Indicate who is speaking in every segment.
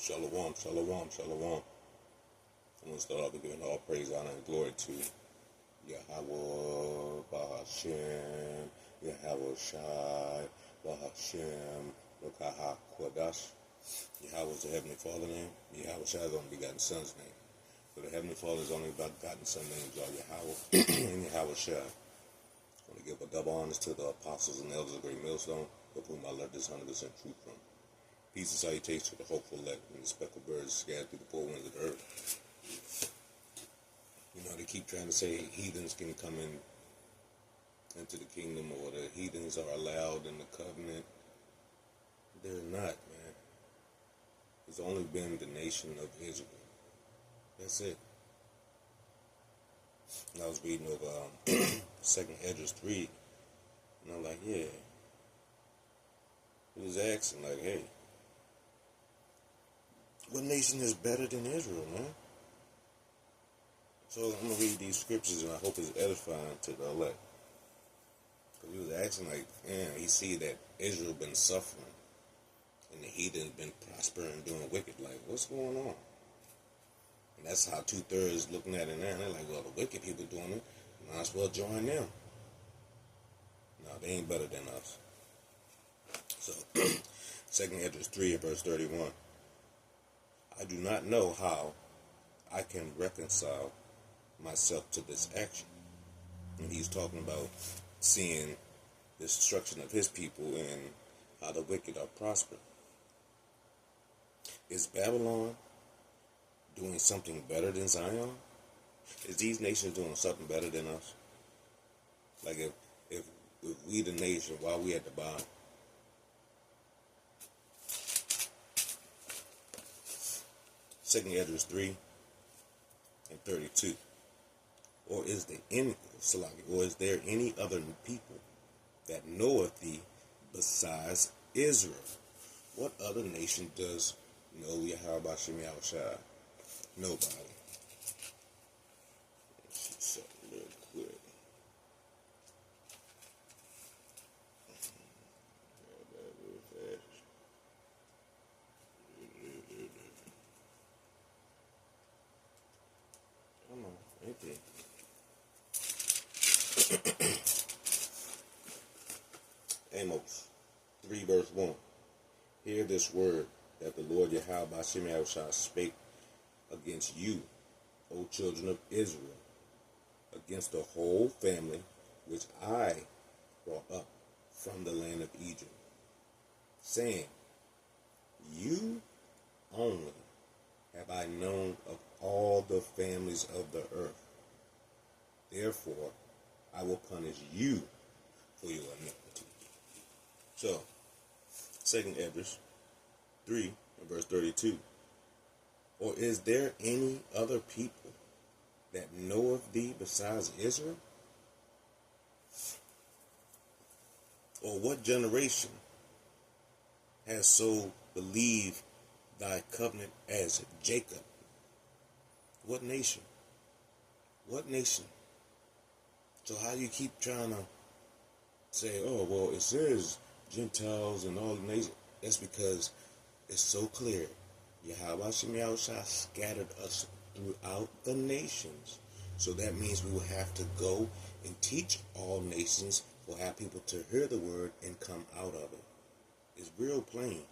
Speaker 1: Shalom, shalom, shalom. I'm going to start off with giving all praise, honor, and glory to Yahweh, Bahashem, Yahweh Shai, Bahashem, Lokaha Kwadash. Yahweh is the Heavenly Father name. Yahweh Shai is the only begotten Son's name. So the Heavenly Father is only begotten Son names are Yahweh and Yahweh Shai. I want to give a double honors to the apostles and elders of Great Millstone, of whom I learned this 100% truth from. Peace and salutations to the hopeful elect and the speckled birds scattered through the four winds of the earth. You know, they keep trying to say heathens can come into the kingdom, or the heathens are allowed in the covenant. They're not, man. It's only been the nation of Israel. That's it. And I was reading over 2nd Esdras 3, and I'm like, yeah. He was asking, like, hey, what nation is better than Israel, man? So I'm going to read these scriptures, and I hope it's edifying to the elect. Because he was asking, like, man, he see that Israel been suffering, and the heathen been prospering and doing wicked. Like, what's going on? And that's how 2/3 looking at it now. They're like, well, the wicked people doing it, might as well join them. No, they ain't better than us. So, 2nd Esdras 3 and verse 31. I do not know how I can reconcile myself to this action. And he's talking about seeing the destruction of his people and how the wicked are prospering. Is Babylon doing something better than Zion? Is these nations doing something better than us? Like if we the nation, while we at the bottom, 2nd Esdras 3 and 32. Or is there any other people that knoweth thee besides Israel? What other nation does know Yahweh Shem Yahweh Shai? Nobody. Let's see something real quick. Come on, right there. Amos 3 verse 1. Hear this word that the Lord Yahweh Shem Yahweh Shai spake against you, O children of Israel, against the whole family which I brought up from the land of Egypt, saying, you only have I known of all the families of the earth. Therefore, I will punish you for your iniquity. So, 2nd Esdras 3 and verse 32. Or is there any other people that know of thee besides Israel? Or what generation has so believed thy covenant as Jacob? What nation? What nation? So how you keep trying to say, oh, well, it says Gentiles and all the nations? That's because it's so clear. Yahweh Shem Yahweh Shai scattered us throughout the nations. So that means we will have to go and teach all nations, for have people to hear the word and come out of it. It's real plain.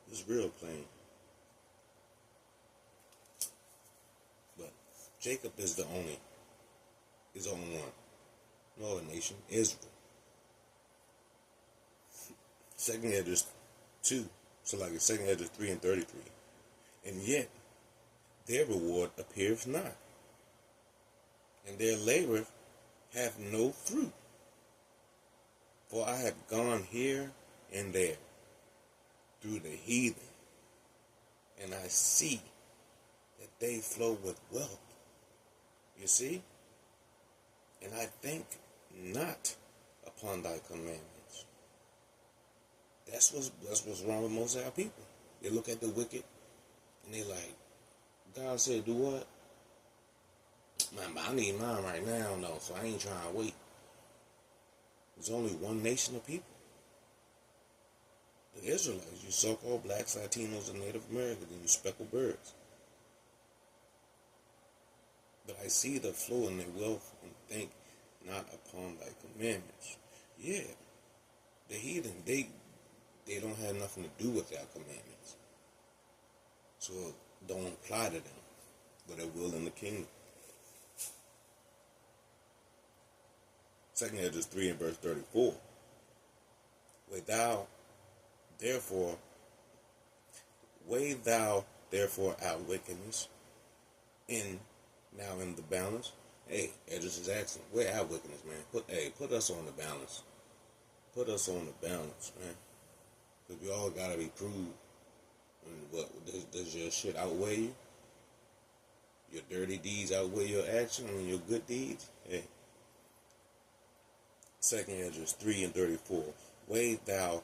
Speaker 1: It's real plain. But Jacob is the only one. No other nation, Israel. 2nd Esdras 2, so like 2nd Esdras 3 and 33. And yet their reward appeareth not, and their labor hath no fruit. For I have gone here and there through the heathen, and I see that they flow with wealth. You see? And I think not upon thy commandments. That's what's wrong with most of our people. They look at the wicked and they like, God said, do what? Man, I need mine right now, no, so I ain't trying to wait. There's only one nation of people. The Israelites, you so-called blacks, Latinos, and Native Americans, and you speckled birds. But I see the flow in their wealth and think not upon thy commandments. Yeah, the heathen, they don't have nothing to do with our commandments. So don't apply to them, but it will in the kingdom. 2 Edges 3 and verse 34. Weigh thou therefore our wickedness in the balance. Hey, Edges is asking, where our wickedness, man? Put us on the balance. Put us on the balance, man. Because we all gotta be proved. And what does your shit outweigh you? Your dirty deeds outweigh your action and your good deeds? Hey. 2 Edges 3 and 34. Wait thou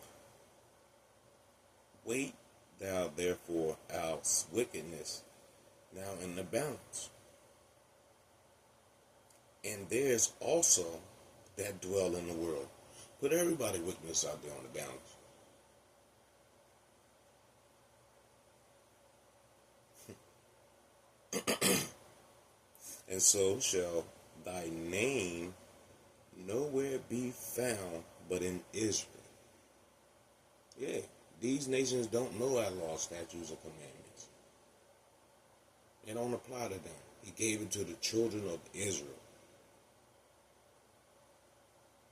Speaker 1: therefore our wickedness now in the balance. And there's also that dwell in the world. Put everybody's wickedness out there on the balance. And so shall thy name nowhere be found but in Israel. Yeah, these nations don't know our law, statutes, and commandments. It don't apply to them. He gave it to the children of Israel.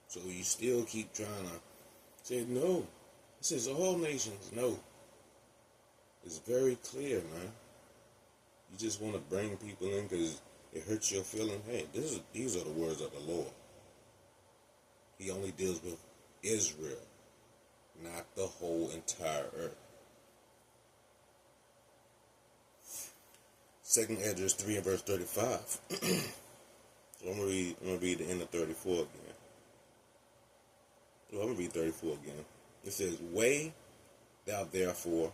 Speaker 1: So you still keep trying to say, no, this is all nations. No. It's very clear, man. You just want to bring people in because it hurts your feeling. Hey, these are the words of the Lord. He only deals with Israel, not the whole entire earth. 2 Edges 3 and verse 35. So I'm gonna read the end of 34 again. Well, I'm going to read 34 again. It says, weigh thou therefore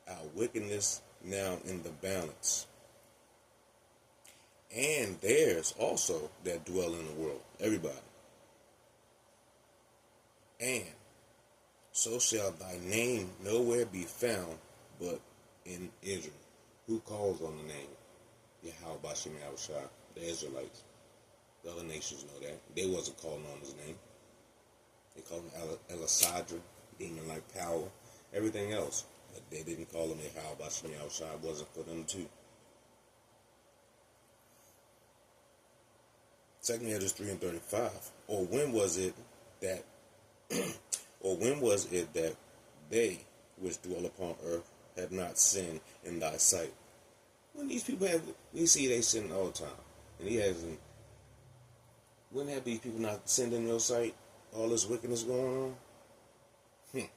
Speaker 1: our wickedness now in the balance. And there's also that dwell in the world. Everybody. And so shall thy name nowhere be found but in Israel. Who calls on the name? Yahweh Bashim Yahushua, the Israelites. The other nations know that. They wasn't calling on his name. They called him Elisadra, demon-like power, everything else. But they didn't call him Yahweh Bashim Yahushua. It wasn't for them too. 2 Edges 3 and 35. Or when was it that they which dwell upon earth have not sinned in thy sight? When these people we see they sin all the time. And he hasn't. Wouldn't have these people not sinned in your sight? All this wickedness going on?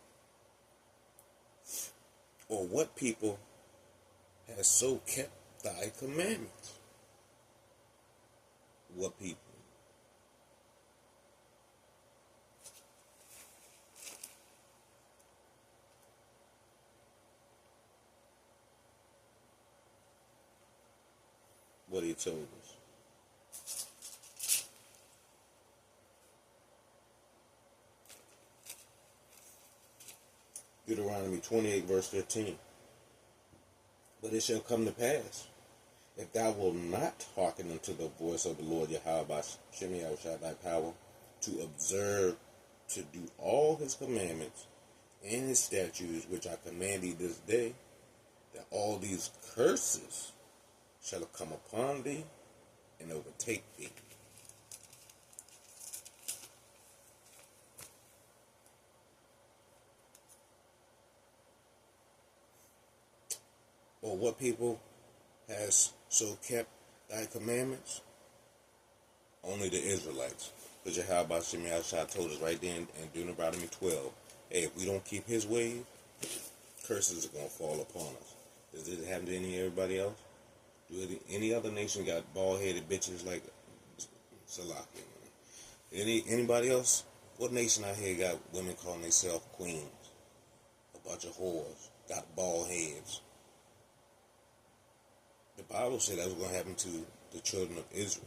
Speaker 1: Or what people has so kept thy commandments? What people? What he told us. Deuteronomy 28 verse 15. But it shall come to pass, if thou wilt not hearken unto the voice of the Lord Yahweh by Shem Yahushua thy power, to observe to do all his commandments and his statutes which I command thee this day, that all these curses shall come upon thee and overtake thee. Or what people has so kept thy commandments? Only the Israelites. Because Yahweh Shem Yahushua told us right there in Deuteronomy 12, hey, if we don't keep his ways, curses are going to fall upon us. Does this happen to everybody else? Do any other nation got bald-headed bitches like Salaki? Anybody else? What nation out here got women calling themselves queens? A bunch of whores. Got bald heads. The Bible said that was going to happen to the children of Israel.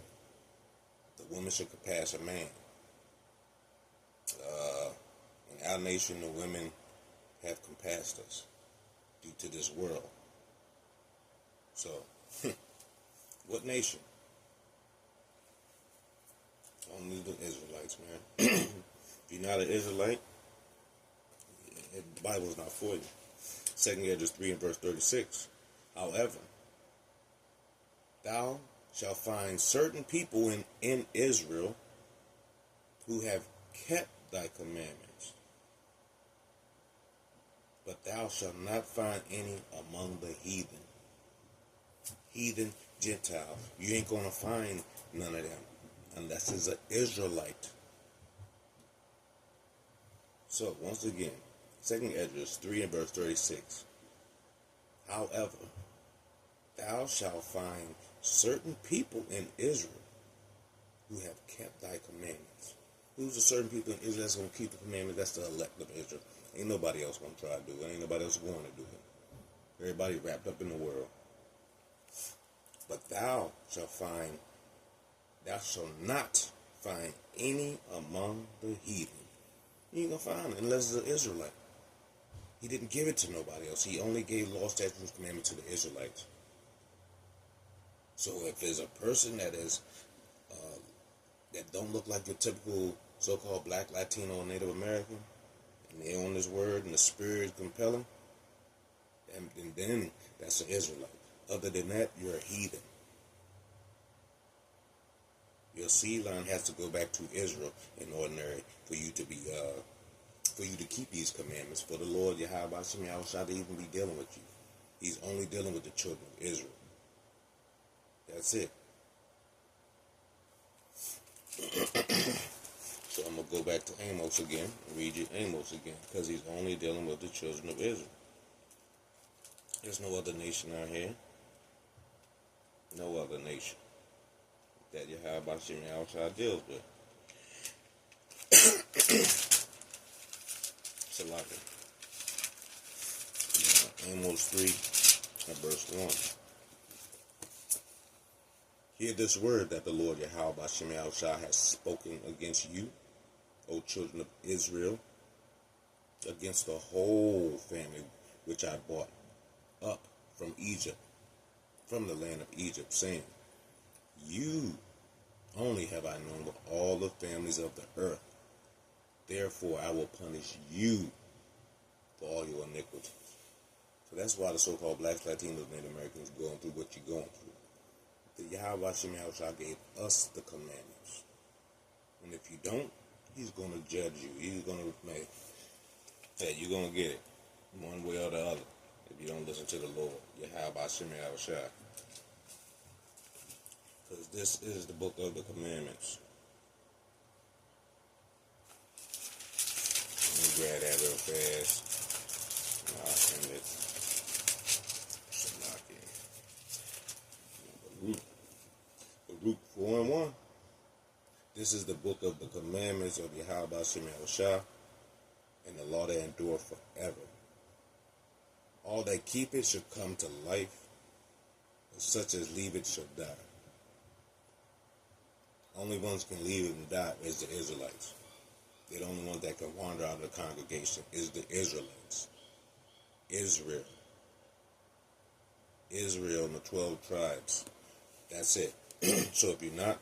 Speaker 1: The woman should surpass a man. In our nation, the women have compassed us due to this world. So, what nation? Only the Israelites, man. If you're not an Israelite, the Bible's not for you. 2 Edges 3 and verse 36. However, thou shalt find certain people in Israel who have kept thy commandments, but thou shalt not find any among the heathen. Heathen, Gentile. You ain't going to find none of them unless it's an Israelite. So, once again, 2 Edges 3 and verse 36. However, thou shalt find certain people in Israel who have kept thy commandments. Who's the certain people in Israel that's going to keep the commandments? That's the elect of Israel. Ain't nobody else going to try to do it. Ain't nobody else going to do it. Everybody wrapped up in the world. But thou shalt not find any among the heathen. You ain't going to find it unless it's an Israelite. He didn't give it to nobody else. He only gave law, statutes, and commandments to the Israelites. So if there's a person that is that don't look like your typical so-called black, Latino, or Native American, and they're on this word and the spirit is compelling, and then that's an Israelite. Other than that, you're a heathen. Your seed line has to go back to Israel in ordinary for you to be for you to keep these commandments. For the Lord Yahweh Shem Yahushua to even be dealing with you. He's only dealing with the children of Israel. That's it. So I'm going to go back to Amos again and read you Amos again, because he's only dealing with the children of Israel. There's no other nation out here. No other nation that Yahweh Shem Yahushua deals with. Salaki. Amos 3 and verse 1. Hear this word that the Lord Yahweh Shem Yahushua has spoken against you, O children of Israel, against the whole family which I brought up from Egypt, from the land of Egypt, saying, you only have I known with all the families of the earth. Therefore I will punish you for all your iniquities. So that's why the so-called blacks, Latinos, Native Americans are going through what you're going through. The Yahweh Shem Yahushua gave us the commandments. And if you don't, he's going to judge you. He's going to make, hey, you're going to get it one way or the other if you don't listen to the Lord, Yahweh Shem Yahushua. Because this is the book of the commandments. Let me grab that real fast. Baruch 4 and 1. This is the book of the commandments of Yahweh Shem Yahushua, and the law that endure forever. All that keep it should come to life, and such as leave it shall die. Only ones can leave it and die is the Israelites. They're the only ones that can wander out of the congregation is the Israelites. Israel and the 12 tribes. That's it. So if you're not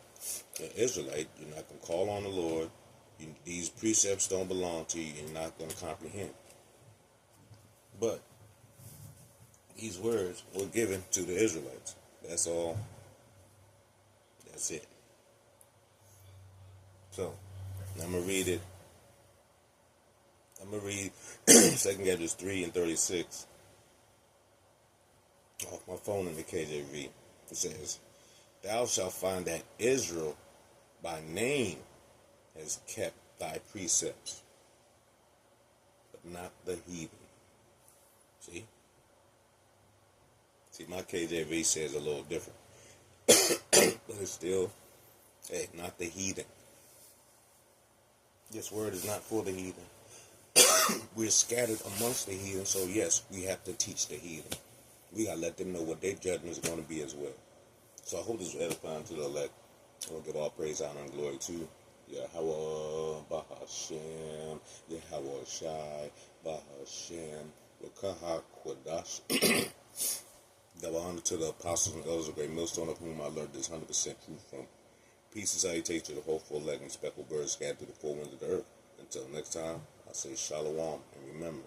Speaker 1: an Israelite, you're not going to call on the Lord. These precepts don't belong to you. You're not going to comprehend. But these words were given to the Israelites. That's all. That's it. So, I'm going to read it. I'm going to read 2 Edges 3 and 36 off my phone in the KJV. It says, thou shalt find that Israel by name has kept thy precepts, but not the heathen. See, my KJV says a little different. But it's still, hey, not the heathen. This word is not for the heathen. We're scattered amongst the heathen, so yes, we have to teach the heathen. We got to let them know what their judgment is going to be as well. So I hope this is edifying to the elect. I will give all praise, honor, and glory to Yahweh Bahashem, Yahweh Shai Bahashem, Wakaha Kwadash. Double honor to the apostles and elders of Great Millstone, of whom I learned this 100% truth from. Peace and salutation to the whole four-legged and speckled birds scattered through the four winds of the earth. Until next time, I say shalom, and remember,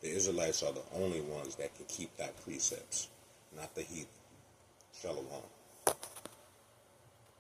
Speaker 1: the Israelites are the only ones that can keep thy precepts, not the heathen. Shalom.